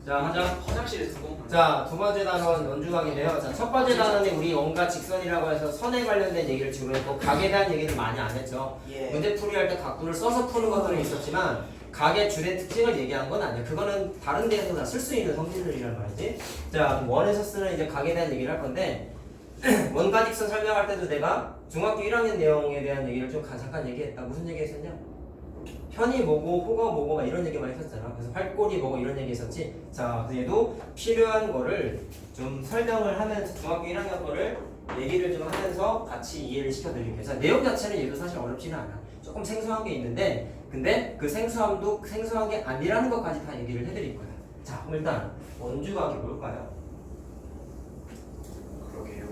자, 하자. 화장실에 두고. 자, 두 번째 단어는 원주각인데요. 자, 첫 번째 단어는 우리 원과 직선이라고 해서 선에 관련된 얘기를 지금 했고 각에 대한 얘기를 많이 안 했죠. 예. 문제 풀이할 때 각도를 써서 푸는 것들은 있었지만 각의 주된 특징을 얘기한 건 아니에요. 그거는 다른 데에서 다 쓸 수 있는 성질들이란 말이지. 자, 원에서 쓰는 이제 각에 대한 얘기를 할 건데 원과 직선 설명할 때도 내가 중학교 1학년 내용에 대한 얘기를 좀 잠깐 얘기했다. 무슨 얘기 했었냐? 편이 뭐고 호가 뭐고 막 이런 얘기만 했었잖아. 그래서 활골이 뭐고 이런 얘기 했었지. 자, 그래서 얘도 필요한 거를 좀 설명을 하면서 중학교 1학년 거를 얘기를 좀 하면서 같이 이해를 시켜드릴게요. 자, 내용 자체는 얘도 사실 어렵지는 않아. 조금 생소한 게 있는데 근데 그 생소함도 생소한 게 아니라는 것까지 다 얘기를 해드릴 거야. 자, 그럼 일단 원주각이 뭘까요? 그러게요.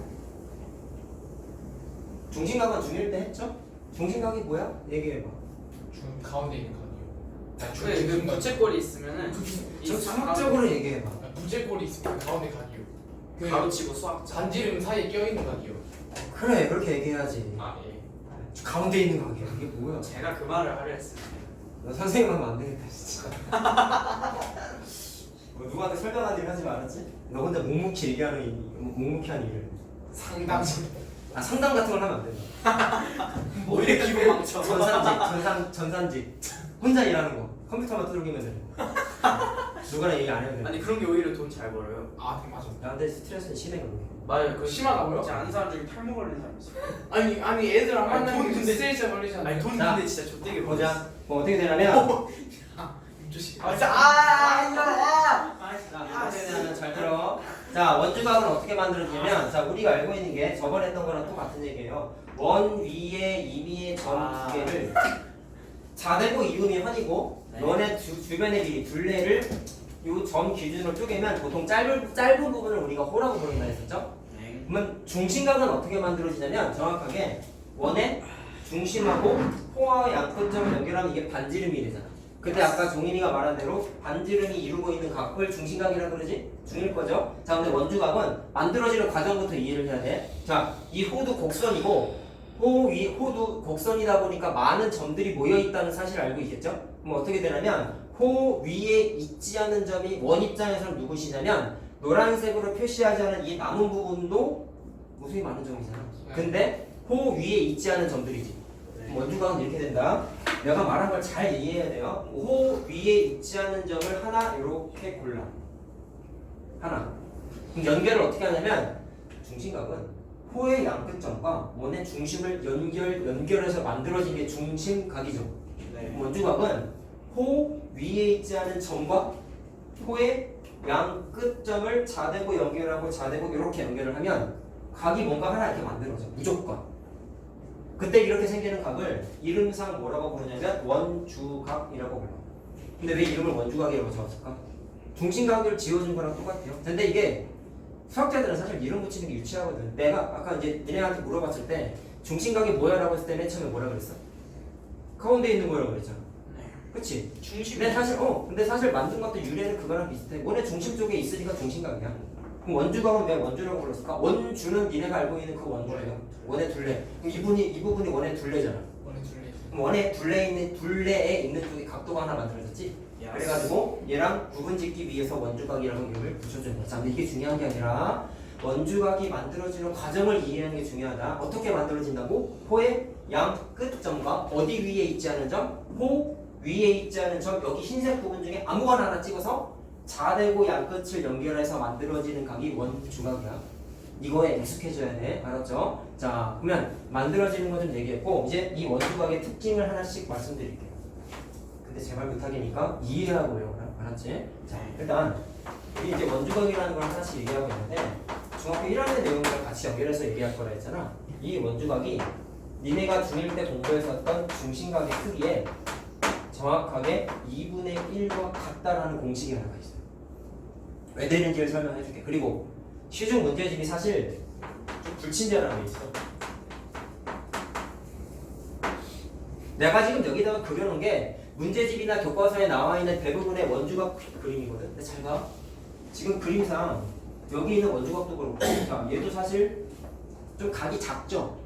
중심각은 중1 때 했죠? 중심각이 뭐야? 얘기해봐. 중 가운데 있는 각이요. 왜 그 부채꼴이 있으면은 좀 상업적으로 얘기해봐. 부채꼴이 있으면 가운데 각이요. 그 가로치고 수학. 반지름 사이에 껴 있는 각이요. 그래, 그렇게 얘기해야지. 아 예. 가운데 있는 각이야. 이게 뭐야? 제가 그 말을 하려 했습니다. 너 선생님 하면 안 되겠다 진짜. 뭐 누구한테 설명하는 일 하지 말았지? 너 혼자 묵묵히 얘기하는 묵묵히 하는 일을. 상당. 아, 상담 같은 걸 하면 안 된다. 뭐에 기분 망쳐. 전산직 혼자 일하는 거 컴퓨터만 두들기면 되는 거. 누구랑 얘기 안 해도 돼. 아니 그런 게 오히려 돈 잘 벌어요. 아 네, 맞아. 야, 근데 스트레스는 심해 그런 게. 맞아요. 그 심하다고요? 진짜 아는 사람 중에 탈모 걸린 사람 있어. 아니 애들랑 아니, 만나는 돈 게 근데- 스트레스 걸리잖아요. 아니 돈 자, 근데 진짜 좆되게 보자. 뭐 어떻게 되냐면 임주씨. 아 진짜 이거. 자, 어떻게 되냐면 잘 들어. 자, 원주각은 어떻게 만들어지냐면 자, 우리가 알고 있는 게 저번에 했던 거랑 똑같은 얘기예요. 원 위에 임의의 점 두 개를 자대고 이음이 현이고 네. 너네 주변의 길이 둘레를 요 점 기준으로 쪼개면 보통 짧은 부분을 우리가 호라고 부른다 했었죠? 네. 그러면 중심각은 어떻게 만들어지냐면 정확하게 원의 중심하고 호와 양끝점을 연결하면 이게 반지름이 되잖아. 근데 아까 종인이가 말한 대로 반지름이 이루고 있는 각을 중심각이라고 그러지? 중일 거죠? 자, 근데 원주각은 만들어지는 과정부터 이해를 해야 돼. 자, 이 호도 곡선이고 호도 곡선이다 보니까 많은 점들이 모여 있다는 사실을 알고 있겠죠? 그럼 어떻게 되냐면 호 위에 있지 않은 점이 원 입장에서는 누구시냐면 노란색으로 표시하지 않은 이 남은 부분도 무수히 많은 점이잖아. 근데 호 위에 있지 않은 점들이지. 그럼 원주각은 이렇게 된다. 내가 말한 걸 잘 이해해야 돼요. 호 위에 있지 않은 점을 하나 이렇게 골라. 하나. 그럼 연결을 어떻게 하냐면 중심각은 호의 양끝점과 원의 중심을 연결해서 만들어진 게 중심각이죠. 네. 원주각은 호 위에 있지 않은 점과 호의 양끝점을 자대고 연결하고 자대고 이렇게 연결을 하면 각이 뭔가 하나 이렇게 만들어져. 무조건. 그때 이렇게 생기는 각을 이름상 뭐라고 부르냐면 원주각이라고 불러. 근데 왜 이름을 원주각이라고 적었을까? 중심각을 지어준 거랑 똑같아요. 근데 이게 수학자들은 사실 이름 붙이는 게 유치하거든. 내가 아까 이제 니네한테 물어봤을 때 중심각이 뭐야라고 했을 때 맨 처음에 뭐라 그랬어? 가운데 있는 거라고 그랬잖아. 네. 그치? 중심. 근데 사실 만든 것도 유래는 그거랑 비슷해. 원의 중심 쪽에 있으니까 중심각이야. 그럼 원주각은 왜 원주라고 불렀을까? 원주는 니네가 알고 있는 그 원주예요. 원의 둘레. 그럼 이 부분이 원의 둘레잖아. 원래 둘레. 그럼 원의 둘레에 있는 쪽에 각도가 하나 만들어졌지. 그래가지고 얘랑 구분짓기 위해서 원주각이라고 이름을 붙여준 거야. 자, 근데 이게 중요한 게 아니라 원주각이 만들어지는 과정을 이해하는 게 중요하다. 어떻게 만들어진다고? 호의 양 끝점과 어디 위에 있지 않은 점, 호 위에 있지 않은 점, 여기 흰색 부분 중에 아무거나 하나 찍어서 자대고 양끝을 연결해서 만들어지는 각이 원주각이야. 이거에 익숙해져야 돼. 알았죠? 자, 그러면 만들어지는 거 좀 얘기했고 이제 이 원주각의 특징을 하나씩 말씀드릴게요. 근데 제발 부탁이니까 이해하고 외워라. 알았지? 자, 일단 우리 이제 원주각이라는 걸 하나씩 얘기하고 있는데 중학교 1학년 내용을 같이 연결해서 얘기할 거라 했잖아. 이 원주각이 니네가 중1 때 공부했었던 중심각의 크기에 정확하게 2분의 1과 같다라는 공식이 하나가 있어요. 왜 되는지를 설명해 줄게. 그리고 시중 문제집이 사실 좀 불친절한 게 있어. 내가 지금 여기다가 그려놓은 게 문제집이나 교과서에 나와 있는 대부분의 원주각 그림이거든. 근데 잘 봐. 지금 그림상 여기 있는 원주각도 그렇고 자, 얘도 사실 좀 각이 작죠?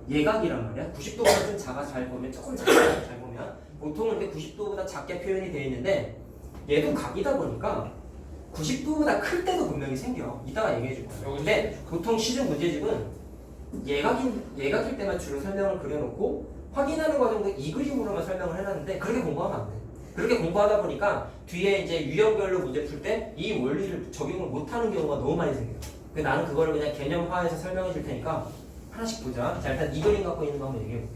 예각이란 말이야. 90도보다 좀 작아. 잘 보면 조금 작아. 잘 보면 보통은 이렇게 90도보다 작게 표현이 되어 있는데 얘도 각이다 보니까 90도보다 클 때도 분명히 생겨. 이따가 얘기해 줄 거야. 근데 보통 시중 문제집은 예각일 때만 주로 설명을 그려놓고 확인하는 과정도 이 그림으로만 설명을 해놨는데 그렇게 공부하면 안 돼. 그렇게 공부하다 보니까 뒤에 이제 유형별로 문제 풀 때 이 원리를 적용을 못하는 경우가 너무 많이 생겨요. 그래서 나는 그거를 그냥 개념화해서 설명해 줄 테니까 하나씩 보자. 자, 일단 이 그림 갖고 있는 거 한번 얘기해 볼게.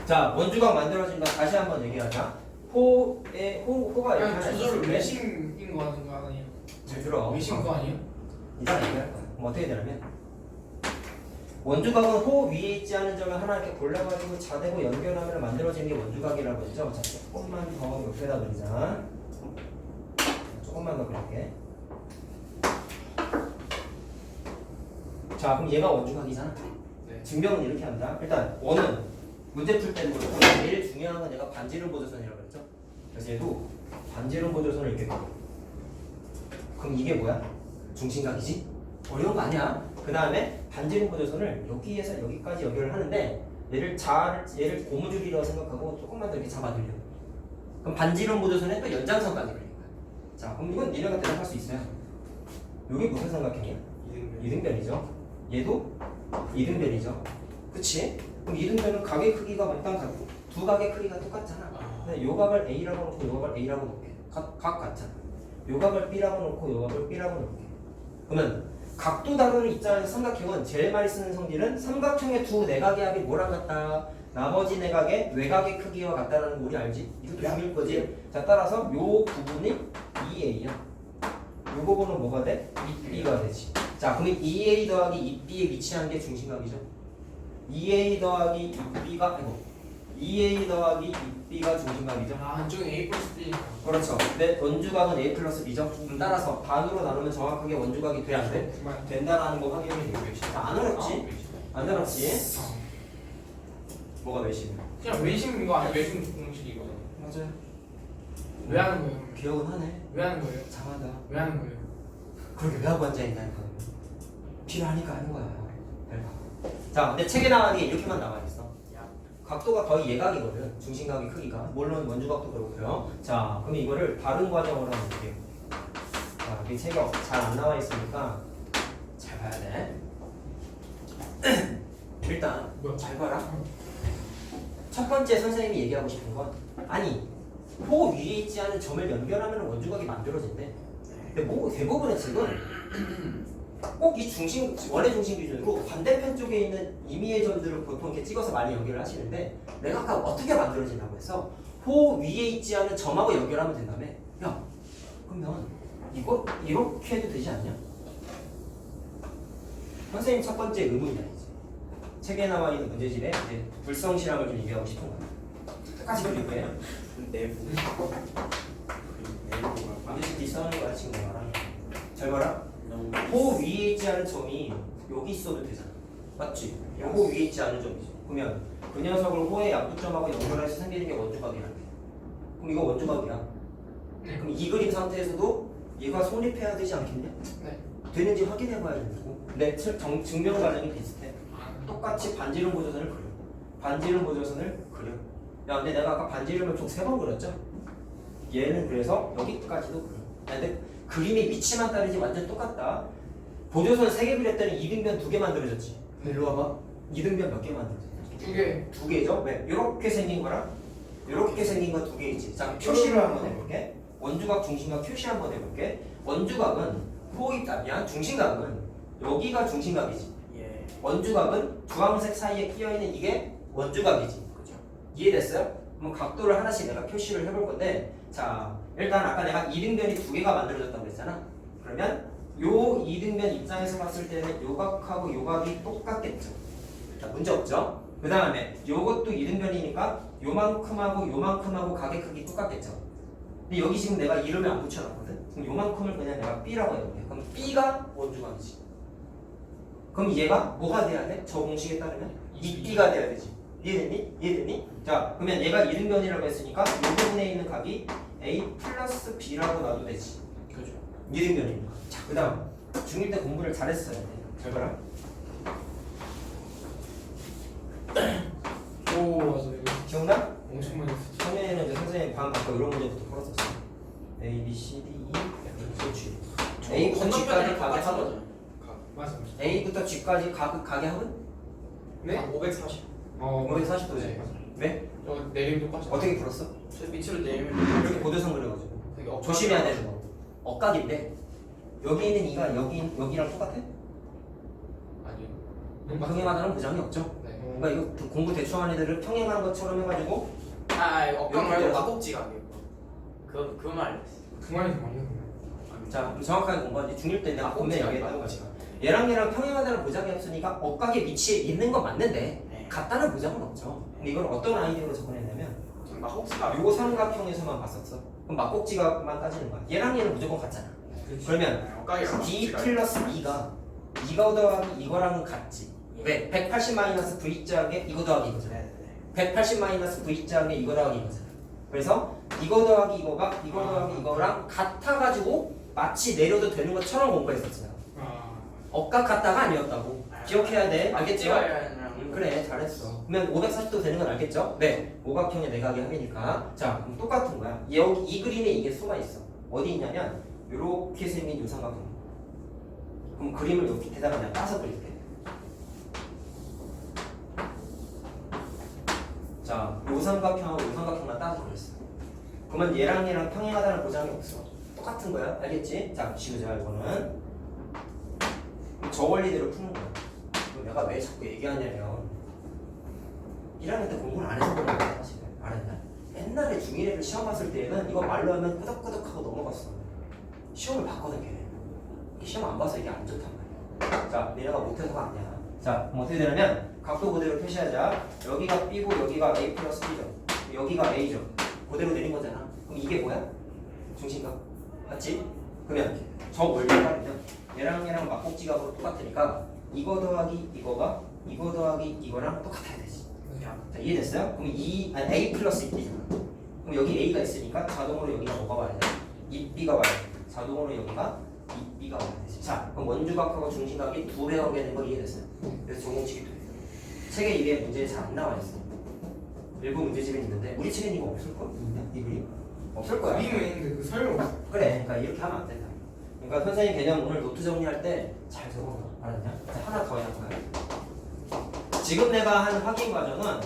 자, 원주각 만들어진 거 다시 한번 얘기하자. 호가 이렇게 그냥 하나 주소를 있는데 외싱인 거 하는 거 아니에요? 잘 들어. 외싱 거 아니에요? 이따가 얘기할 거야. 그럼 어떻게 되냐면 원주각은 호 위에 있지 않은 점을 하나 이렇게 골라가지고 자대고 연결하면 만들어지는 게 원주각이라고 했죠. 자, 조금만 더 옆에다 그리자. 조금만 더 그릴게. 자, 그럼 얘가 원주각이잖아. 네. 증명은 이렇게 한다. 일단 원은 문제 풀 때는 그렇고 제일 중요한 건 얘가 반지름 보조선이라고 그랬죠. 그래서 얘도 반지름 보조선을 이렇게 그려. 그럼 이게 뭐야? 중심각이지? 어려운 거 아니야. 그 다음에 반지름 보조선을 여기에서 여기까지 연결을 하는데 얘를 고무줄이라고 생각하고 조금만 더 이렇게 잡아들려. 그럼 반지름 보조선에 또 연장선까지 그릴 거야. 자, 그럼 이건 니네가 대답할 수 있어요. 여기 무슨 삼각형이야? 이등변이죠. 얘도 이등변이죠. 그치? 그럼 이등변은 각의 크기가 마땅 같고 두 각의 크기가 똑같잖아. 근데 요 각을 A라고 놓고 요 각을 A라고 놓게. 각 같잖아. 요 각을 B라고 놓고 요 각을 B라고 놓게. 그러면 각도 다루는 입장에서 삼각형은 제일 많이 쓰는 성질은 삼각형의 두 내각의 합이 뭐랑 같다? 나머지 내각의 외곽의 크기와 같다는 거 우리 알지? 이것도 중요할 거지? 자, 따라서 요 부분이 2A야. 요 부분은 뭐가 돼? 2B가 되지. 자, 그러면 2A 더하기 2B에 위치한 게 중심각이죠. 2A 더하기 2B가 아이고 2A 더하기 2B가 중심각이죠. 아, 한쪽은 A 플러스 B. 그렇죠. 근데 원주각은 A 플러스 B죠. 따라서 반으로 나누면 정확하게 원주각이 돼야 안 돼? 그만. 된다라는 거 확인이 되고 안 어렵지? 안 어렵지? 뭐가 외심? 그냥 외심 이거 아니야? 외심 공식이거든. 맞아요. 왜 하는 거예요? 기억은 하네. 왜 하는 거예요? 장하다. 왜 하는 거예요? 그렇게 왜 하고 앉아있냐니까. 필요하니까 하는 거야. 자, 근데 책에 나와 있는 게 이렇게만 나와 있어. 각도가 거의 예각이거든. 중심각의 크기가. 물론 원주각도 그렇고요. 자, 그럼 이거를 다른 과정으로 한번 볼게요. 자, 여기 책이 잘 안 나와 있으니까 잘 봐야 돼. 일단 뭐야? 잘 봐라. 첫 번째 선생님이 얘기하고 싶은 건 아니 호 위에 있지 않은 점을 연결하면 원주각이 만들어진대. 근데 뭐 대부분의 책은 꼭 이 중심 원의 중심 기준으로 반대편 쪽에 있는 임의의 점들을 보통 이렇게 찍어서 많이 연결을 하시는데 내가 아까 어떻게 만들어진다고 해서 호 위에 있지 않은 점하고 연결하면 된다며. 야 그러면 이거 이렇게 해도 되지 않냐? 선생님 첫 번째 의문이야 이제. 책에 나와 있는 문제집에 이제 불성실함을 좀 얘기하고 싶은 거야. 끝까지 그릴 거예요. 내부 문제집 뒷사람이 거야 지금 내가. 잘 봐라. 너무 호 위에 있지 않은 점이 여기 있어도 되잖아. 맞지? 호 위에 있지 않은 점이지. 그러면 그 녀석을 호의 약부점하고 연결해서 생기는 게 원주각이야. 그럼 이거 원주각이야. 네. 그럼 이 그림 상태에서도 얘가 성립해야 되지 않겠냐? 네. 되는지 확인해 봐야 되고. 근데 증명 과정이 비슷해. 똑같이 반지름 보조선을 그려. 반지름 보조선을 그려. 야, 근데 내가 아까 반지름을 총 3번 그렸죠? 얘는 그래서 여기까지도 그려. 야, 근데 그림의 위치만 다르지 완전 똑같다. 보조선 3개 그렸더니 이등변 2개 만들어졌지. 일로 와봐. 이등변 몇 개 만들어졌지? 2개. 2개죠? 왜? 이렇게 생긴 거랑 이렇게 생긴 거 2개 있지. 자, 표시를 한번 해볼게. 원주각, 중심각 표시 한번 해볼게. 원주각은 호입답이야. 중심각은 여기가 중심각이지. 예. 원주각은 주황색 사이에 끼어있는 이게 원주각이지. 그죠? 이해됐어요? 그럼 각도를 하나씩 내가 표시를 해볼 건데, 자, 일단 아까 내가 이등변이 2개가 만들어졌다고 그랬잖아. 그러면 요 이등변 입장에서 봤을 때는 요 각하고 요 각이 똑같겠죠. 자, 문제 없죠? 그 다음에 요것도 이등변이니까 요만큼하고 요만큼하고 각의 크기 똑같겠죠. 근데 여기 지금 내가 이름을 안 붙여놨거든. 그럼 요만큼을 그냥 내가 B라고 해볼게. 그럼 B가 원주각이지. 그럼 얘가 뭐가 돼야 돼? 저 공식에 따르면 이 B가 돼야 되지. 이해됐니? 이해됐니? 자, 그러면 얘가 이등변이라고 했으니까 이 부분에 있는 각이 A 플러스 B라고 놔도 되지. 그죠. 이등변이니까. 자, 그 다음 중1 때 공부를 잘했어야 돼. 잘 봐라. 오, 맞아. 이거 기억나? 엄청 많이 했어. 처음에는 이제 선생님 방금 아까 이런 문제부터 풀었었어. A, B, C, D, E, F, G. A부터 G까지 가게 합은? 맞아. A부터 G까지 가게 합은? 네? 540. 540도지. 네, 맞아. 왜? 저 내림 똑같이. 어떻게 풀었어? 저 밑으로 내리면 이렇게 고대선 그려가지고 되게 엇갈려. 조심해야 되는 거. 엇각인데 여기 있는 이가 여기랑 똑같아? 아니요. 평행하다는 보장이 없죠. 네. 그러니까 이거 공부 대충 한 애들을 평행하는 것처럼 해가지고 엇강 말고 이렇게 막꼭지가 아니고. 그 말. 그 말이 정말요. 자 그럼 정확하게 공부하지. 중1 때 내가 아, 분명히 꼭지가 얘기했던 아니라 거지. 얘랑 평행하다는 보장이 없으니까 엇각의 위치에 있는 건 맞는데 네. 같다는 보장은 없죠. 근데 이걸 어떤 아이디어로 접근했냐면 막꼭지가 요 삼각형에서만 봤었어. 그럼 막꼭지가만 따지는 거야. 얘랑 얘는 무조건 같잖아. 그러면 엇각이랑 D 플러스 E가 이거 더하기 이거랑은 같지. 왜? 180 마이너스 V자에 이거 더하기 이거잖아. 네. 180 마이너스 V자에 이거 더하기 이거잖아. 그래서 이거 더하기 이거가 이거 더하기 이거랑 같아가지고 마치 내려도 되는 것처럼 공부했었어요. 엇각 같다가 아니었다고. 기억해야 돼. 알겠죠? 그래 잘했어. 그러면 540도 되는 건 알겠죠? 네. 오각형의 내각의 합이니까. 자 그럼 똑같은 거야. 여기 이 그림에 이게 수가 있어. 어디 있냐면 요렇게 생긴 요 삼각형. 그럼 그림을 요 밑에다가 내가 따서 그릴게. 자, 요 삼각형하고 요 삼각형만 따서 그렸어. 그러면 얘랑 평행하다는 보장이 없어. 똑같은 거야. 알겠지? 자, 지우자 이거는. 저 원리대로 푸는 거야. 그럼 내가 왜 자꾸 얘기하냐면 1학년 때 공부를 안 해서 그런 거야 사실은. 알았냐? 옛날에 중1애를 시험 봤을 때는 이거 말로 하면 끄덕끄덕하고 넘어갔어. 시험을 봤거든 걔네. 시험 안 봐서 이게 안 좋단 말이야. 자, 얘네가 못해서가 아니야. 자, 그럼 어떻게 되냐면 각도 그대로 표시하자. 여기가 B고 여기가 A 플러스 B죠. 여기가 A죠. 그대로 내린 거잖아. 그럼 이게 뭐야? 중심각. 맞지? 그러면 저 원리가 얘랑 막꼭지각으로 똑같으니까 이거 더하기 이거가 이거 더하기 이거랑 똑같아야 되지. 자, 이해됐어요? 그럼 A 플러스 B잖아. 그럼 여기 A가 있으니까 자동으로 여기가 뭐가 와야 돼? 2B가 와야 돼. 자동으로 여기가 2B가 와야 되지. 자, 그럼 원주각하고 중심각이 두 배가 오게 된 거 이해됐어요? 그래서 적용식이 돼. 책에 이게 문제에 잘 안 나와 있어. 일부 문제집에 있는데 우리 책엔 이거 없을 거 있냐? 이 그림? 없을 거야. 그림은 있는데 그 설명. 그래, 그러니까 이렇게 하면 안 된다. 그러니까 선생님 개념 오늘 노트 정리할 때 잘 적어. 알았냐? 하나 더 해야 거야. 지금 내가 한 확인 과정은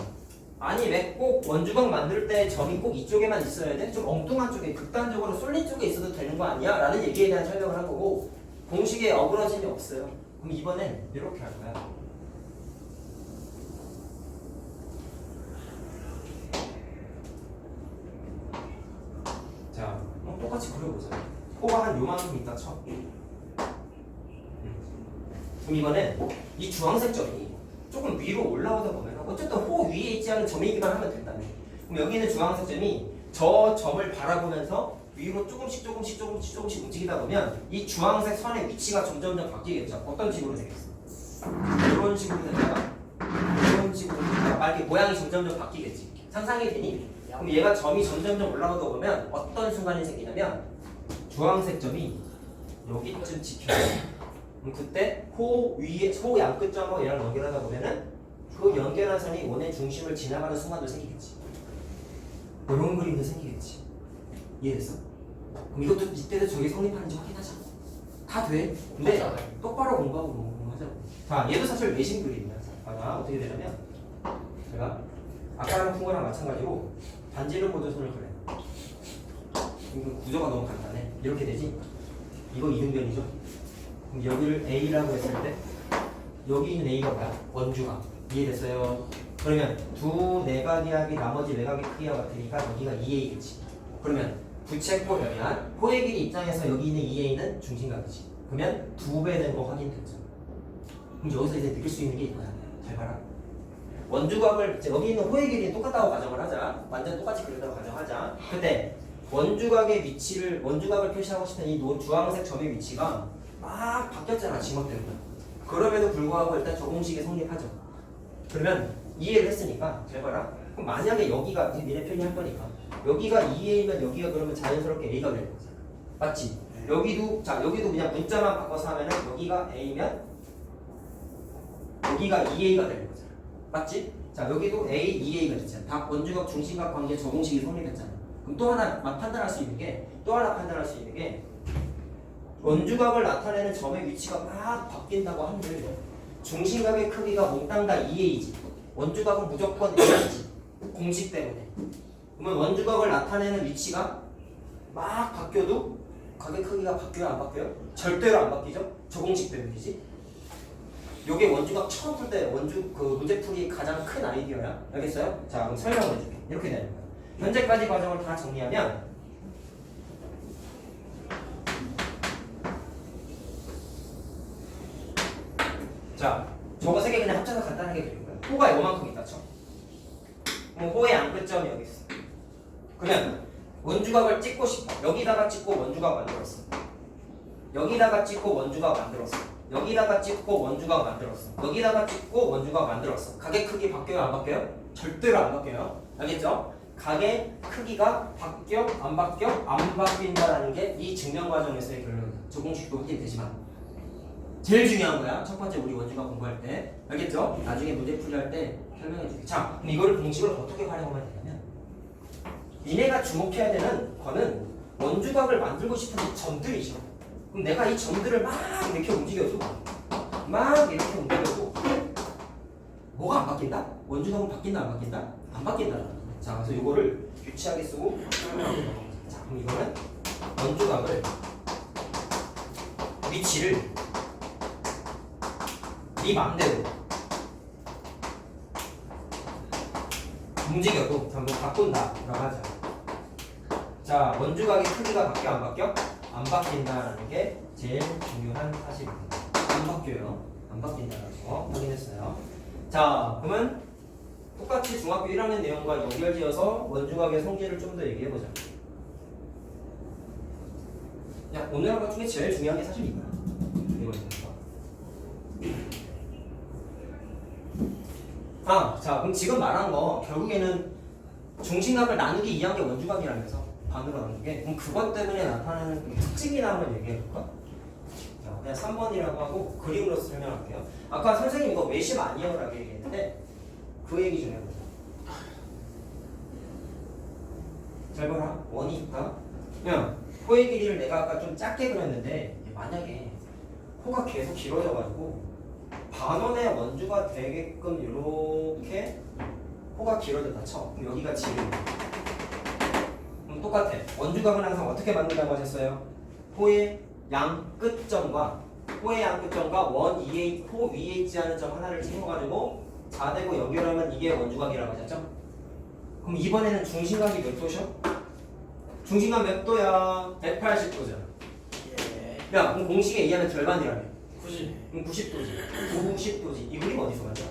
아니 왜 꼭 원주각 만들 때 점이 꼭 이쪽에만 있어야 돼? 좀 엉뚱한 쪽에 극단적으로 쏠린 쪽에 있어도 되는 거 아니야? 라는 얘기에 대한 설명을 한 거고 공식에 어그러짐이 없어요. 그럼 이번엔 이렇게 할 거야. 자, 똑같이 그려보자. 코가 한 요만큼 있다 쳐. 그럼 이번엔 이 주황색 점이 조금 위로 올라오다 보면 어쨌든 호 위에 있지 않은 점이기만 하면 된다며. 그럼 여기 있는 주황색 점이 저 점을 바라보면서 위로 조금씩 움직이다 보면 이 주황색 선의 위치가 점점점 바뀌겠죠. 어떤 식으로 되겠어? 이런 식으로 되다가 이런 식으로 되다가 이렇게 모양이 점점점 바뀌겠지. 상상이 되니? 그럼 얘가 점이 점점점 올라오다 보면 어떤 순간이 생기냐면 주황색 점이 여기쯤 찍혀요. 그럼 그때 호 위에 호 양끝점하고 얘랑 연결하다 보면은 그 연결한 선이 원의 중심을 지나가는 순간도 생기겠지. 이런 그림도 생기겠지. 이해됐어? 그럼 이것도 이때도 저게 성립하는지 확인하자. 다 돼. 근데 똑바로 공부하고 공부하자. 자, 얘도 사실 외심 그림이야. 자, 어떻게 되냐면 제가 아까랑 푼 거랑 마찬가지로 반지름 보조선을 그래. 이거 구조가 너무 간단해. 이렇게 되지? 이거 이등변이죠? 그럼 여기를 A라고 했을 때 여기 있는 A가 뭐야? 원주각. 이해됐어요? 그러면 두 내각이하기 나머지 외곽의 크기가 같으니까 여기가 2A겠지. 그러면 부채꼴 면한 호의 길이 입장에서 여기 있는 2A는 중심각이지. 그러면 2배 된 거 확인됐죠. 그럼 여기서 이제 느낄 수 있는 게 이거야. 잘 봐라. 원주각을 이제 여기 있는 호의 길이 똑같다고 가정을 하자. 완전 똑같이 그린다고 가정하자. 근데 원주각의 위치를 원주각을 표시하고 싶은 이 주황색 점의 위치가 막 바뀌었잖아. 지멋대로. 그럼에도 불구하고 일단 저 공식이 성립하죠. 그러면 이해를 했으니까 잘 봐라. 그럼 만약에 여기가 니네 편이 할 거니까 여기가 2A면 여기가 그러면 자연스럽게 A가 되는 거잖아. 맞지? 여기도 여기도 그냥 문자만 바꿔서 하면은 여기가 A면 여기가 2A가 되는 거잖아. 맞지? 자, 여기도 A, 2A가 됐잖아. 다 원주각 중심각 관계 적용식이 성립했잖아. 그럼 또 하나 판단할 수 있는 게 원주각을 나타내는 점의 위치가 막 바뀐다고 한들 중심각의 크기가 몽땅 다 2a지. 원주각은 무조건 a지. 공식 때문에. 그러면 원주각을 나타내는 위치가 막 바뀌어도 각의 크기가 바뀌어요, 안 바뀌어요? 절대로 안 바뀌죠? 저 공식 때문이지. 요게 원주각 처음 풀 때 문제 풀이 가장 큰 아이디어야. 알겠어요? 자, 그럼 설명을 해줄게. 이렇게 되는 거야. 현재까지 과정을 다 정리하면 자, 저거 세 개 그냥 합쳐서 간단하게 그린 거야. 호가 요만큼 있다 쳐. 그럼 호의 안끝점이 여기 있어. 그러면 원주각을 찍고 싶어. 여기다가 찍고 원주각 만들었어. 여기다가 찍고 원주각 만들었어. 여기다가 찍고 원주각 만들었어. 여기다가 찍고 원주각 만들었어. 각의 크기 바뀌어요, 안 바뀌어요? 절대로 안 바뀌어요. 알겠죠? 각의 크기가 바뀌어, 안 바뀌어, 안 바뀐다라는 게 이 증명 과정에서의 결론이야. 저 공식도 확인되지만 제일 중요한 거야. 첫 번째 우리 원주각 공부할 때. 알겠죠? 나중에 문제 풀이할 때 설명해 줄게. 자, 그럼 이거를 공식을 어떻게 활용하면 되냐면 니네가 주목해야 되는 거는 원주각을 만들고 싶은 이 점들이죠. 그럼 내가 이 점들을 막 이렇게 움직여도 뭐가 안 바뀐다? 원주각은 바뀐다, 안 바뀐다? 안 바뀐다. 자, 그래서 이거를 유치하게 쓰고 자, 그럼 이거는 원주각을 위치를 네 맘대로 움직여도 전부 바꾼다라고 하자. 자, 원주각의 크기가 바뀌어, 안 바뀌어? 안 바뀐다라는 게 제일 중요한 사실입니다. 안 바뀌어요. 안 바뀐다라는 거 확인했어요. 자, 그러면 똑같이 중학교 1학년 내용과 연결지어서 원주각의 성질을 좀 더 얘기해보자. 야, 오늘 한 것 중에 제일 중요한 게 사실 이거야. 자, 그럼 지금 말한 거 결국에는 중심각을 나누기 2한 게 원주각이라면서 반으로 나누는 게 그럼 그것 때문에 나타나는 특징이나 한번 얘기해볼까? 자, 그냥 3번이라고 하고 그림으로 설명할게요. 아까 선생님 이거 외심 아니에요라고 얘기했는데 그 얘기 좀 해보자. 잘 봐라. 원이 있다. 그냥 호의 길이를 내가 아까 좀 작게 그렸는데 만약에 호가 계속 길어져가지고 반원의 원주가 되게끔 이렇게 호가 길어졌다 쳐. 그럼 여기가 지름. 그럼 똑같아. 원주각은 항상 어떻게 만든다고 하셨어요? 호의 양 끝점과 원 위에 호 위에 있지 않은 점 하나를 찍어가지고 좌대고 연결하면 이게 원주각이라고 하셨죠? 그럼 이번에는 중심각이 몇 도셔? 중심각 몇 도야? 180도잖아. 예. 야, 그럼 공식에 의하면 절반이라며. 90. 그럼 90도지. 90도지. 이 그림 어디서 봤죠?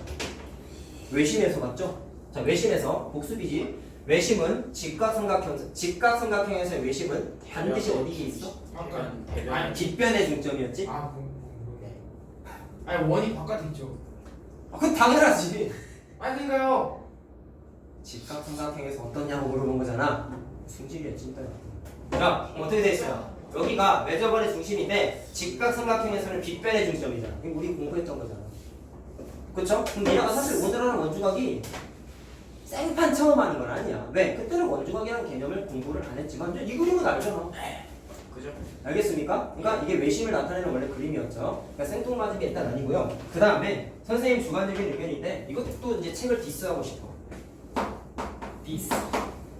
외심에서 봤죠? 자, 외심에서 복습이지. 외심은 직각삼각형에서의 외심은 반드시 어디에 있어? 아까 대변. 뒷변의 중점이었지? 아니 원이 바깥에 있죠. 그건 당연하지. 아니 그러니까요. 직각삼각형에서 어떠냐고 물어본 거잖아. 승질이야 진짜. 자, 어떻게 돼 있어요? 여기가 매저번의 중심인데 직각삼각형에서는 빗변의 중점이잖아. 이거 우리 공부했던 거잖아. 그쵸? 그럼 얘가 사실 오늘 하는 원주각이 생판 처음 하는 건 아니야. 왜? 그때는 원주각이라는 개념을 공부를 안 했지만 이제 이 그림은 알잖아. 그죠? 알겠습니까? 그러니까 이게 외심을 나타내는 원래 그림이었죠. 그러니까 생뚱맞은 게 일단 아니고요. 그 다음에 선생님 주관적인 의견인데 이것도 이제 책을 디스하고 싶어. 디스.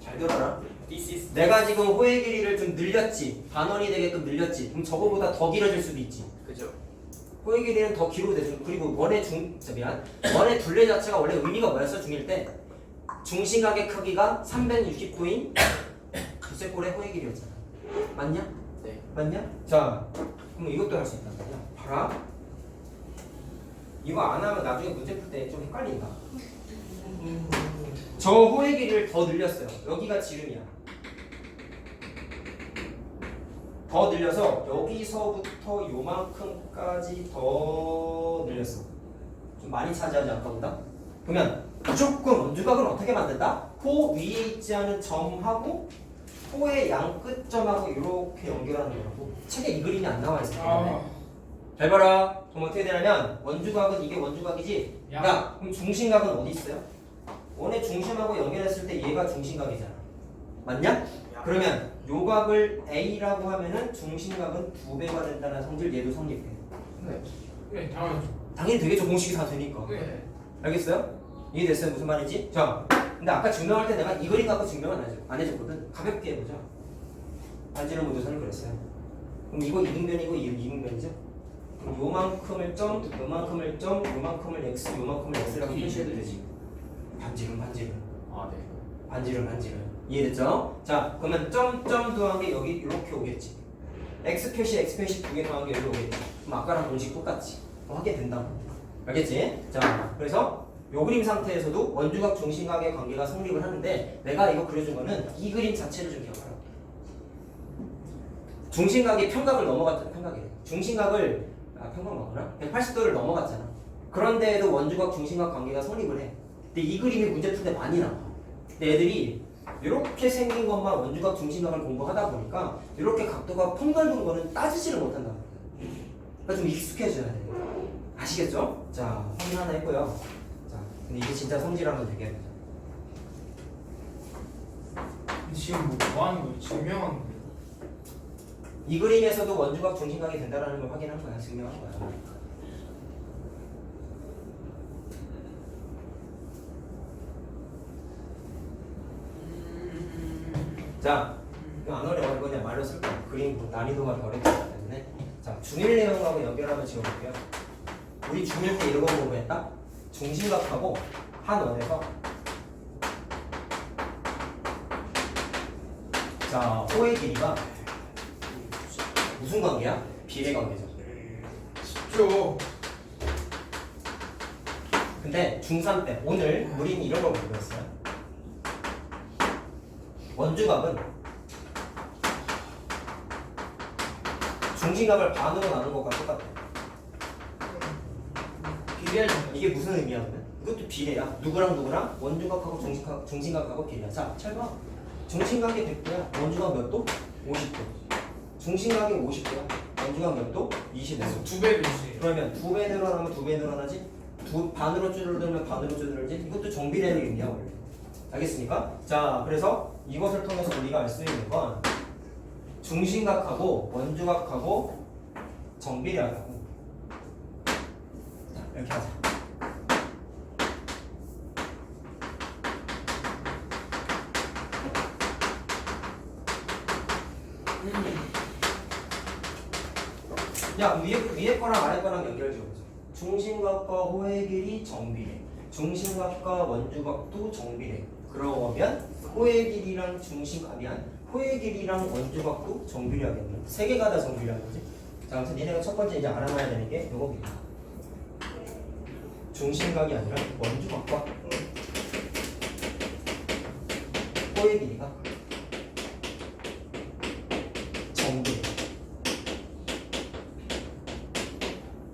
잘 들어라. 디스. 내가 지금 호의 길이를 좀 늘렸지. 반원이 되게끔 늘렸지. 그럼 저거보다 더 길어질 수도 있지. 그죠? 호의 길이는 더 길어도 되죠. 그리고 원의 원의 둘레 자체가 원래 의미가 뭐였어? 중1 때 중심각의 크기가 360도인 두세꼴의 호의 길이였잖아. 맞냐? 네. 맞냐? 자, 그럼 이것도 할 수 있단 말이야. 봐라. 이거 안 하면 나중에 문제 풀 때 좀 헷갈린다. 저 호의 길이를 더 늘렸어요. 여기가 지름이야. 더 늘려서 여기서부터 요만큼까지 더 늘렸어. 좀 많이 차지하지 아까보다? 그러면 무조건 원주각은 어떻게 만든다? 호 위에 있지 않은 점하고 호의 양 끝점하고 이렇게 연결하는 거라고. 책에 이 그림이 안 나와 있을 텐데. 잘 봐라. 그럼 어떻게 되냐면 원주각은 이게 원주각이지. 야, 그럼 중심각은 어디 있어요? 원의 중심하고 연결했을 때 얘가 중심각이잖아. 맞냐? 그러면 요각을 A라고 하면은 중심각은 2배가 된다는 성질 얘도 성립해. 네, 당연하죠. 당연히 되겠죠. 공식이 다 되니까. 네. 알겠어요? 이해됐어요? 무슨 말인지? 자, 근데 아까 증명할 때 내가 이 그림 갖고 증명은 안 해줬거든. 가볍게 해보자. 반지름 무도선을 그렸어요. 그럼 이거 이등변이고 이등변이죠? 그럼 요만큼을 점, 요만큼을 점, 요만큼을 x, 요만큼을 x라고 표시해도 되지. 반지름. 아 네. 반지름. 이해됐죠? 자, 그러면 점 더한 게 여기 이렇게 오겠지. x 표시 2개 더한 게 여기 오겠지. 그럼 아까랑 공식 똑같지. 그럼 하게 된다고. 알겠지? 자, 그래서 요 그림 상태에서도 원주각 중심각의 관계가 성립을 하는데 내가 이거 그려준 거는 이 그림 자체를 좀 기억하라. 중심각이 평각을 넘어갔잖아. 중심각을 평각 맞구나? 180도를 넘어갔잖아. 그런데에도 원주각 중심각 관계가 성립을 해. 근데 이 그림이 문제 풀 때 많이 나와. 근데 애들이 이렇게 생긴 것만 원주각 중심각을 공부하다 보니까 이렇게 각도가 펑넓은 거는 따지지를 못한다. 그러니까 좀 익숙해져야 돼. 아시겠죠? 자, 확인 하나 했고요. 자, 근데 이게 진짜 성질하면 되겠네. 지금 뭐 하는 거예요? 증명하는 거예요? 이 그림에서도 원주각 중심각이 된다는 걸 확인한 거야. 증명한 거야. 자, 이거 안 어려워. 이거 그냥 말로 쓸 거야. 그림 난이도가 덜 했기 때문에. 자, 중일 내용하고 연결하면 지워볼게요. 우리 중1 때 이런 거 공부했다? 중심각하고 한 원에서 자, 호의 길이가 무슨 관계야? 비례 관계죠. 쉽죠. 근데 중3 때 오늘 우리는 이런 걸 공부했어요. 원주각은 중심각을 반으로 나눈 것과 똑같아. 비례하잖아요. 이게 무슨 의미냐면 이것도 비례야. 누구랑 원주각하고 중심각하고 비례야. 자, 잘 봐. 중심각이 100도야. 원주각 몇 도? 50도. 중심각이 50도야. 원주각 몇 도? 25도. 2배 비례. 그러면 2배 늘어나면 2배 늘어나지? 반으로 줄어들면 반으로 줄어들지? 이것도 정비례의 의미야 원래. 알겠습니까? 자, 그래서 이것을 통해서 우리가 알 수 있는 건 중심각하고 원주각하고 정비례하다고. 자, 이렇게 하자. 야, 위에 거랑 아래 거랑 연결 지어보자. 중심각과 호의 길이 정비례. 중심각과 원주각도 정비례. 그러면 호의 길이랑 호의 길이랑 원주각도 정비례하겠네. 세 개가 다 정비례하는 거지. 자, 아무튼 니네가 첫 번째 이제 알아놔야 되는 게 요거입니다. 중심각이 아니라 원주각과 호의 길이가 정비례.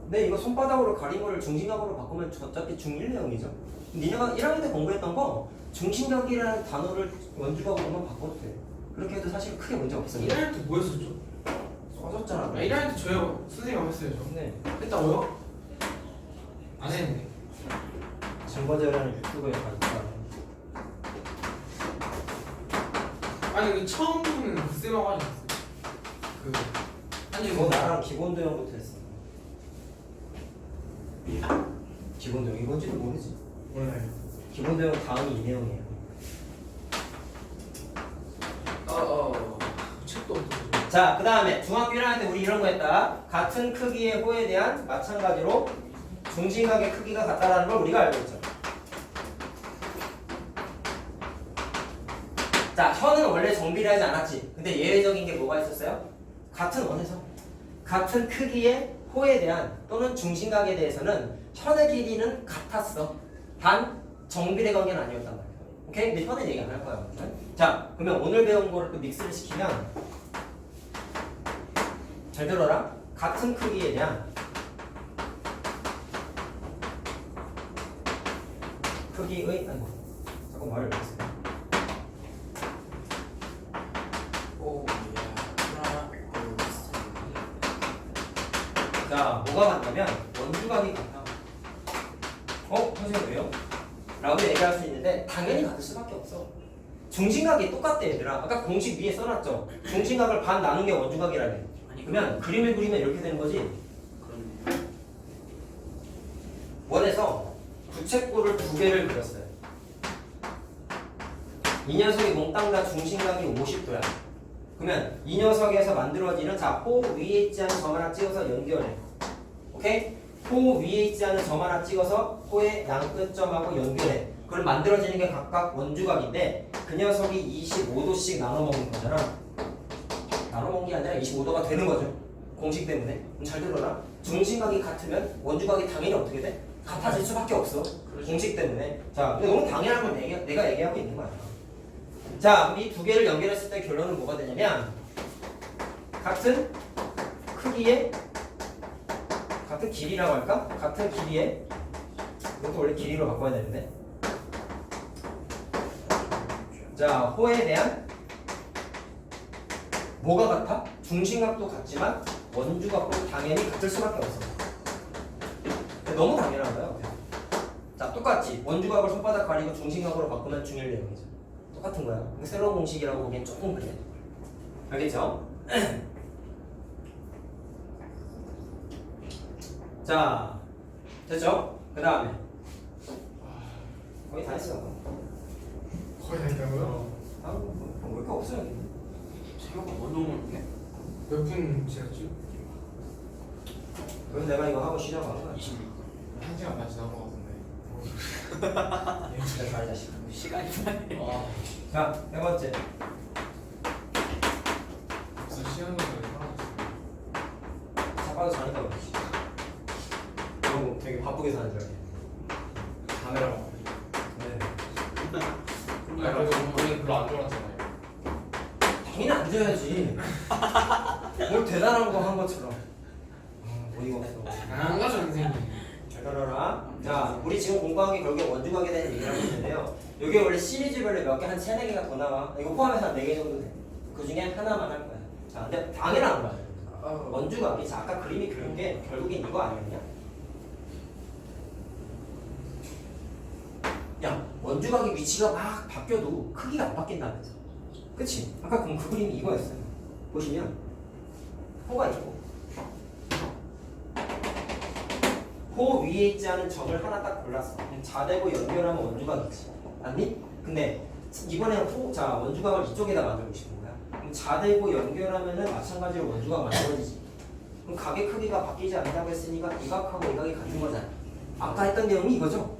근데 이거 손바닥으로 가린 거를 중심각으로 바꾸면 어차피 중1 내용이죠. 니네가 1학년 때 공부했던 거 중심각이라는 단어를 원주각으로만 바꿔도 돼. 그렇게 해도 사실 크게 문제 없어요. 1학년 때 뭐 했었죠? 써줬잖아. 아, 1학년 때 저요. 선생님 했어요. 저. 네. 했다고요? 안 했는데. 증거자료는 유튜브에 다 있다. 아니 그 처음 부분은 그 쌤하고 하지 않았어요? 그 아니 너 나랑 기본 도형부터 했어. 기본 도형 이건지도 모르지. 몰라요. 기본 도형 다음이 이 내용이에요. 책도 없어요. 자, 그 다음에 중학교 1학년 때 우리 이런 거 했다. 같은 크기의 호에 대한 마찬가지로 중심각의 크기가 같다라는 걸 우리가 알고 있죠. 자, 현은 원래 정비례하지 않았지. 근데 예외적인 게 뭐가 있었어요? 같은 원에서 같은 크기의 호에 대한 또는 중심각에 대해서는 현의 길이는 같았어. 단 정비례 관계는 아니었단 말이야. 오케이? 근데 현은 얘기 안 할 거야. 자, 그러면 오늘 배운 거를 또 믹스를 시키면 잘 들어라. 같은 크기에 대한 크기의 잠깐 말을 못했어요. 자, 뭐가 같냐면 원주각이 같아. 선생님 왜요? 라고 얘기할 수 있는데 당연히 같을 수밖에 없어. 중심각이 똑같대 얘들아. 아까 공식 위에 써놨죠. 중심각을 반 나눈 게 원주각이라네. 아니 그러면 그림을 그리면 이렇게 되는 거지. 그렇네. 원에서 부채꼴을 두 개를 그렸어요. 이 녀석이 몽땅 다 중심각이 50도야. 그러면 이 녀석에서 만들어지는 호 위에 있지 않은 점 하나 찍어서 연결해. 오케이? 호 위에 있지 않은 점 하나 찍어서 호의 양끝점하고 연결해. 그럼 만들어지는 게 각각 원주각인데 그 녀석이 25도씩 나눠 먹는 거잖아. 나눠 먹는 게 아니라 25도가 되는 거죠. 공식 때문에. 그럼 잘 들어라. 중심각이 같으면 원주각이 당연히 어떻게 돼? 같아질 수밖에 없어. 공식 때문에. 자, 근데 너무 당연한 걸 내가 얘기하고 있는 거야. 자, 이 두 개를 연결했을 때 결론은 뭐가 되냐면 같은 크기의 같은 길이라고 할까? 같은 길이의 이것도 원래 길이로 바꿔야 되는데 자, 호에 대한 뭐가 같아? 중심각도 같지만 원주각도 당연히 같을 수밖에 없어. 너무 당연한 거야. 자, 똑같지. 원주각을 손바닥 가리고 중심각으로 바꾸면 중일 내용이죠. 똑같은 거야. 새로운 공식이라고 보기엔 조금 그래. 알겠죠? 자, 됐죠? 그 다음에 거의 다 했어. 거의 다 있다고요? 왜 이렇게 없어요? 생각보다 너무 많네. 몇 분 지났죠? 그럼 내가 이거 하고 시작하는 거야. 26분. 1시간 반 지난 것 같은데. 진짜 잘 자식. 시간이 많네. 자, 네 번째. 무슨 시간 걸리는 사람 자빠도 자니까 그렇지. 너무 되게 바쁘게 사는 줄 알게. 카메라. 네. 아 그래도 원래 별로 안 좋아하잖아요. 당연히 앉아야지. 뭘 대단한 거 한 것처럼. 어이가 없어. 안 가죠 선생님. 잘 들어라. 자, 우리 지금 공부한 게 결국에 원주각에 대한 얘기를 하고 있는데요. 이게 원래 시리즈별로 몇 개, 한 3, 4개가 더 나와. 이거 포함해서 한 4개 정도 돼. 그 중에 하나만 할 거야. 자, 근데 당연한 거야. 원주각이, 자, 아까 그림이 그린 게 결국엔 이거 아니었냐? 야, 원주각의 위치가 막 바뀌어도 크기가 안 바뀐다면서. 그치? 아까 그 그림이 이거였어요. 보시면 호가 있고 호 위에 있지 않은 점을 하나 딱 골랐어. 자대고 연결하면 원주각이지. 맞니? 근데 이번에 자, 원주각을 이쪽에다 만들고 싶은 거야. 그럼 자대고 연결하면은 마찬가지로 원주각 만들어지지. 그럼 각의 크기가 바뀌지 않는다고 했으니까 이 각하고 이 각이 같은 거잖아. 아까 했던 내용이 이거죠?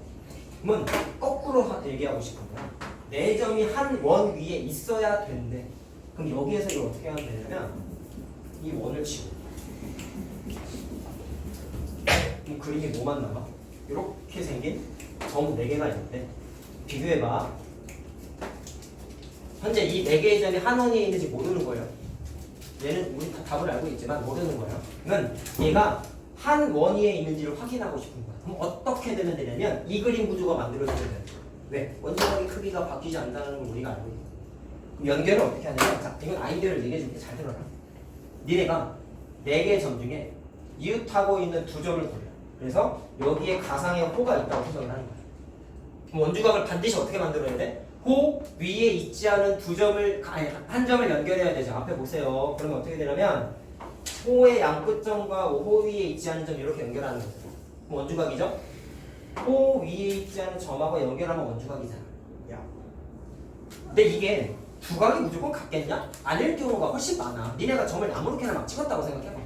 그러면 거꾸로 얘기하고 싶은 거야. 네 점이 한 원 위에 있어야 된대. 그럼 여기에서 이걸 어떻게 하면 되냐면 이 원을 치고 이 그림이 뭐만 남아? 이렇게 생긴 점 4개가 있는데 비교해봐. 현재 이 4개의 점이 한 원 위에 있는지 모르는 거예요. 얘는 우리 다 답을 알고 있지만 모르는 거예요. 그러면 얘가 한 원 위에 있는지를 확인하고 싶은 거야. 그럼 어떻게 되면 되냐면 이 그림 구조가 만들어지면 돼. 왜? 원주각의 크기가 바뀌지 않는다는 걸 우리가 알고 있거든. 그럼 연결을 어떻게 하냐면, 자, 이건 아이디어를 얘기해 줄게. 잘 들어라. 니네가 4개의 점 중에 이웃하고 있는 2점을 골라. 그래서 여기에 가상의 호가 있다고 생각을 하는 거야. 그럼 원주각을 반드시 어떻게 만들어야 돼? 호 위에 있지 않은 2점을, 아니, 한 점을 연결해야 되죠. 앞에 보세요. 그러면 어떻게 되냐면 호의 양끝점과 호 위에 있지 않은 점 이렇게 연결하는 거죠. 그럼 원주각이죠? 호 위에 있지 않은 점하고 연결하면 원주각이잖아. 야. 근데 이게 두 각이 무조건 같겠냐? 아닐 경우가 훨씬 많아. 니네가 점을 아무렇게나 막 찍었다고 생각해봐.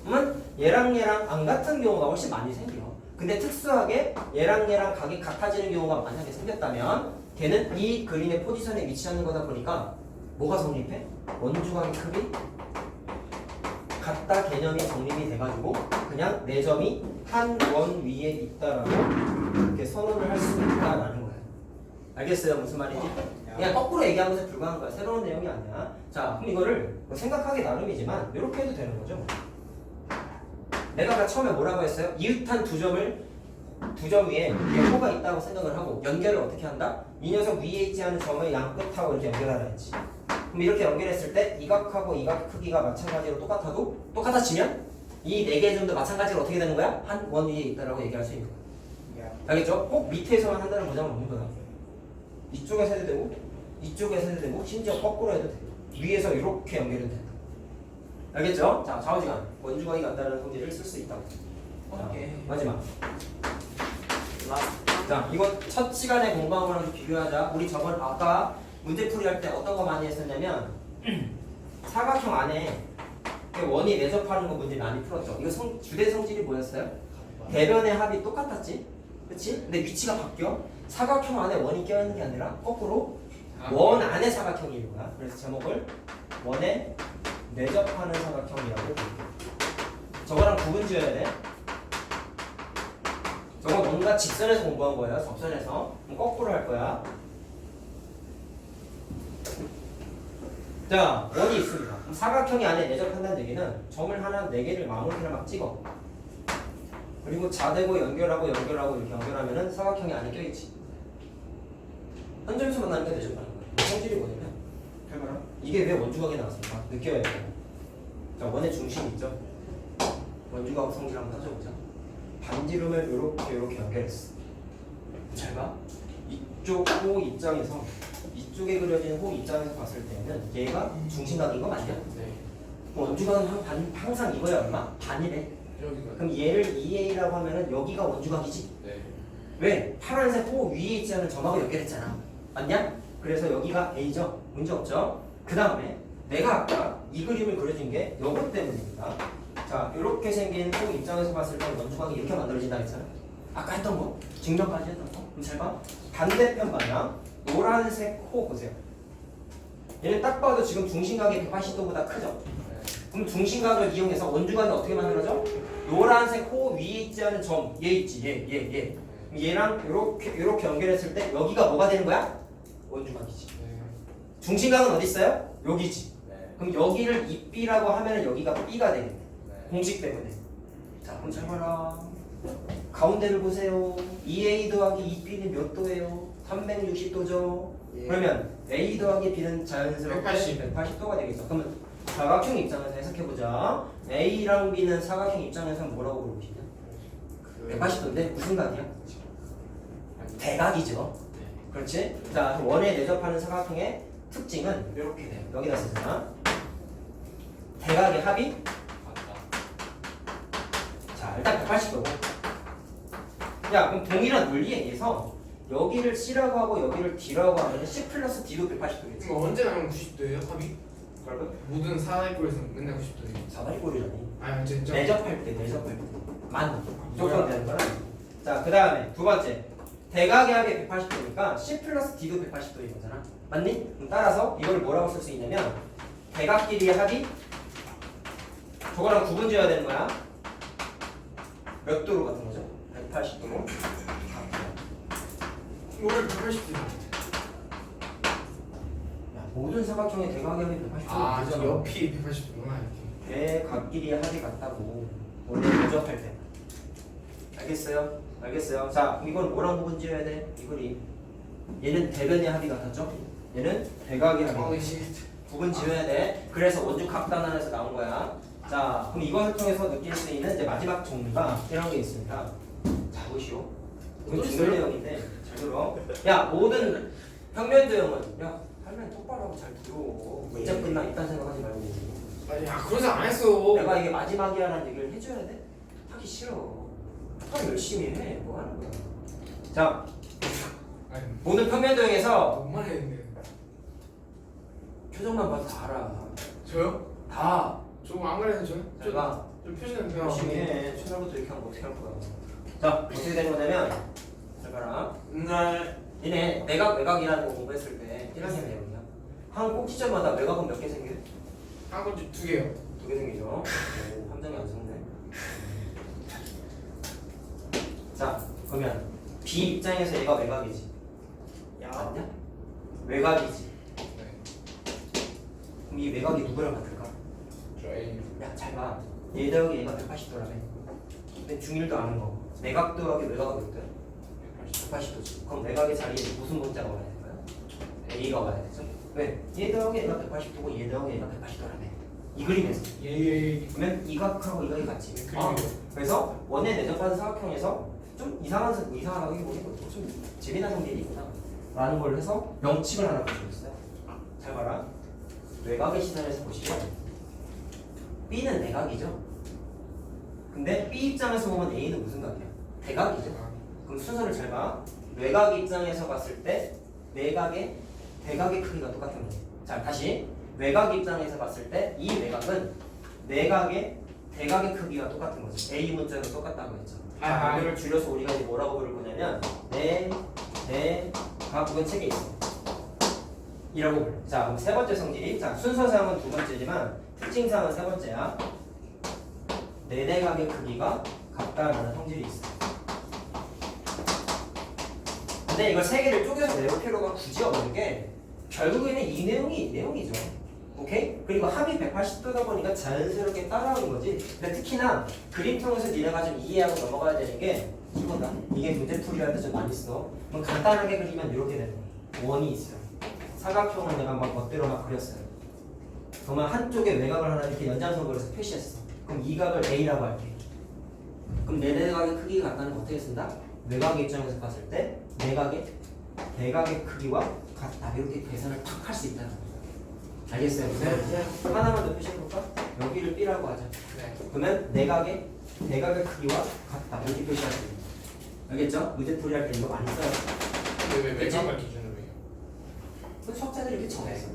그러면 얘랑 안 같은 경우가 훨씬 많이 생겨. 근데 특수하게 얘랑 각이 같아지는 경우가 만약에 생겼다면 걔는 이 그림의 포지션에 위치하는 거다 보니까 뭐가 성립해? 원주각의 크기? 같다 개념이 성립이 돼가지고 그냥 네 점이 한 원 위에 있다라고 이렇게 선언을 할 수 있다라는 거야. 알겠어요? 무슨 말인지? 그냥 거꾸로 얘기하면서 불과한 거야. 새로운 내용이 아니야. 자, 그럼 이거를 생각하기 나름이지만 이렇게 해도 되는 거죠. 내가 아까 처음에 뭐라고 했어요? 이웃한 2점 위에 호가 있다고 생각을 하고 연결을 어떻게 한다? 이 녀석 위에 있지 않은 점의 양끝하고 이렇게 연결하라 했지. 그럼 이렇게 연결했을 때 이 각하고 이 각 크기가 마찬가지로 똑같아지면 이 4개의 점도 마찬가지로 어떻게 되는 거야? 한 원 위에 있다라고 얘기할 수 있는 거야. 알겠죠? 꼭 밑에서만 한다는 보장은 없는 거야. 이쪽에서 해도 되고 이쪽에서 해도 되고 심지어 거꾸로 해도 돼. 위에서 이렇게 연결해도 된다. 알겠죠? 자, 좌우지간 원주각이 같다는 성질을 쓸 수 있다고. 자, 마지막. 자, 이거 첫 시간에 공부한 거랑 좀 비교하자. 우리 저번 아까 문제풀이 할 때 어떤 거 많이 했었냐면 사각형 안에 원이 내접하는 거 문제 많이 풀었죠. 이거 주대 성질이 뭐였어요? 대변의 합이 똑같았지? 그치? 근데 위치가 바뀌어. 사각형 안에 원이 껴있는 게 아니라 거꾸로 원 안에 사각형이 있는 거야. 그래서 제목을 원에 내접하는 사각형이라고 부를게. 저거랑 구분 지어야 돼. 저건 뭔가 직선에서 공부한 거예요. 접선에서. 그럼 거꾸로 할 거야. 자, 원이 있습니다. 그럼 사각형이 안에 내접한다는 얘기는 점을 하나 4개를 마무리를 막 찍어. 그리고 자대고 연결하고 이렇게 연결하면은 사각형이 안에 껴있지. 한 점에서 만나는 게 내접하는 거야. 성질이 뭐냐면 해봐라. 이게 왜 원주각이 나왔을까? 느껴야 돼. 자, 원의 중심 있죠? 원주각 성질 한번 따져보자. 반지름을 이렇게 연결했어. 잘 봐. 이쪽 호 입장에서 이쪽에 그려진 호 입장에서 봤을 때는 얘가 중심각인 거 맞냐? 네. 원주각은 항상 이거야 얼마? 반이래. 그럼 얘를 2A라고 하면은 여기가 원주각이지? 네. 왜? 파란색 호 위에 있지 않은 점하고 연결했잖아. 맞냐? 그래서 여기가 A죠? 문제 없죠? 그 다음에 내가 아까 이 그림을 그려준 게 요것 때문입니다. 자, 이렇게 생긴 호 입장에서 봤을 때 원주각이 이렇게 만들어진다 했잖아. 아까 했던 거, 증명까지 했던 거. 그럼 잘 봐. 반대편 방향 노란색 호 보세요. 얘는 딱 봐도 지금 중심각이 180도보다 크죠? 그럼 중심각을 이용해서 원주각이 어떻게 만들어져? 노란색 호 위에 있지 않은 점, 얘 있지, 얘. 얘랑 이렇게 연결했을 때 여기가 뭐가 되는 거야? 원주각이지. 중심각은 어디 있어요? 여기지. 그럼 여기를 2B라고 하면 여기가 B가 되겠네. 공식 때문에. 자, 그럼 잘 봐라. 가운데를 보세요. 2A 더하기 2B는 몇 도예요? 360도죠. 예. 그러면 A 더하기 B는 자연스럽게 180. 180도가 되겠죠. 그러면 사각형 입장에서 해석해보자. A랑 B는 사각형 입장에서 뭐라고 부르고 싶냐? 180도인데 무슨 각이야? 대각이죠. 그렇지? 자, 원에 내접하는 사각형의 특징은 이렇게 돼요. 여기다 쓰잖아. 대각의 합이 자, 일단 180도고. 야, 그럼 동일한 논리에 의해서 여기를 C라고 하고 여기를 D라고 하면 C 플러스 D도 180도겠지. 이거 언제 나오면 90도예요? 합이? 그러면 모든 사다리꼴에서 맨날 90도예요. 사다리꼴이라니. 아니 진짜. 내접할 때 만 무조건 되는 거라. 자, 그 다음에 두 번째 대각의 합이 180도니까 C 플러스 D도 180도인 거잖아. 맞니? 그럼 따라서 이걸 뭐라고 쓸 수 있냐면 대각끼리의 합이 저거랑 구분 지어야 되는 거야. 몇 도로 같은 거죠? 180도로. 이거를 180도. 야, 모든 사각형의 대각의 합이 180도로. 아, 저 옆이 180도구나 이렇게. 대각끼리의 합이 같다고. 원래 대접할 때. 알겠어요? 알겠어요? 자, 그럼 이건 뭐랑 구분 지어야 돼? 이 그림. 얘는 대변의 합이 같았죠? 얘는 대각의 합이 같았죠? 구분 지어야 돼. 그래서 원주 각단안에서 나온 거야. 자, 그럼 이것을 통해서 느낄 수 있는 이제 마지막 종류가 이런 게 있습니다. 자, 보시오. 이건 중요한 내용인데 잘 들어. 야, 모든 평면도형은 야, 할머니 똑바로 하고 잘 들어. 문제 끝나 이딴 생각하지 말고. 아니, 야 그런 생각 안 했어. 내가 이게 마지막이야라는 얘기를 해줘야 돼? 하기 싫어. 빨리 열심히 해. 뭐 하는 거야? 자, 아니, 모든 평면도형에서 뭔 말 했는데. 표정만 봐도 다 알아. 저요? 다. 저거 안 그래서 저는? 잘 봐. 좀 표시는 돼요. 열심히 해. 초등부터 이렇게 하면 어떻게 할 거야? 자, 어떻게 된 거냐면 잘 봐라. 네. 얘네 내각 외곽이라는 거 공부했을 때 1학년 내용이야. 한 꼭지점마다 외곽은 몇 개 생겨요? 한 건지 2개요. 2개 생기죠. 오, 함정이 안 속네. 자, 그러면 B 입장에서 얘가 외곽이지. 맞냐? 외곽이지. 네. 그럼 이 외곽이 누구랑 같을까? 저 A. 야, 잘 봐. 얘 더하기 얘가 180도라며. 근데 중일도 아는 거. 내각 더하기 외곽은 몇 도야? 180도지. 그럼 외곽의 자리에 무슨 문자가 와야 될까요? A가 와야 되죠. 왜? 얘 더하기 얘가 180도고 얘 더하기 얘가 180도라며. 이 그림에서. 예. 그러면 이 각하고 이 각이 같지. 그림이요. 그래서 원에 내접하는 사각형에서 좀 이상하다고 이게 뭐고 좀 재미난 성질이 있구나. 라는 걸 해서 명칭을 하나 붙여줬어요. 잘 봐라. 외곽의 시선에서 보시면 B는 내각이죠. 근데 B 입장에서 보면 A는 무슨 각이야? 대각이죠. 그럼 순서를 잘 봐. 외곽 입장에서 봤을 때 내각의 대각의 크기가 똑같은 거지. 자, 다시 외곽 입장에서 봤을 때 이 외곽은 내각의 대각의 크기가 똑같은 거지. A 문자로 똑같다고 했죠. 자, 이거를 줄여서 우리가 이제 뭐라고 부를 거냐면 대각 그건 책에 있어. 이라고 불러. 자, 그럼 세 번째 성질이, 자, 순서상은 두 번째지만 특징상은 세 번째야. 내대각의 크기가 같다라는 성질이 있어. 근데 이걸 세 개를 쪼개서 외울 필요가 굳이 없는 게 결국에는 이 내용이죠. 오케이? 그리고 합이 180도다 보니까 자연스럽게 따라오는 거지. 근데 특히나 그림 통해서 니네가 좀 이해하고 넘어가야 되는 게 이거다. 이게 문제풀이할 때 좀 많이 써. 그럼 간단하게 그리면 이렇게 되는 거야. 원이 있어요. 사각형을 내가 막 멋대로 막 그렸어요. 그러면 한쪽에 외곽을 하나 이렇게 연장선 그려서 표시했어. 그럼 이 각을 A라고 할게. 그럼 내대각의 크기가 같다는 거 어떻게 쓴다? 외곽의 입장에서 봤을 때 내각의 대각의 크기와 같다. 이렇게 계산을 탁 할 수 있다는 거야. 알겠어요? 하나만 더 표시해볼까? 여기를 B라고 하자. 그러면 내각의 대각의 크기와 같다. 이렇게 표시할 수 있는 거야. 알겠죠? 문제풀이 할 때 이거 많이 써요. 왜 외곽을 기준으로 해요? 수학자들이 이렇게 정했어.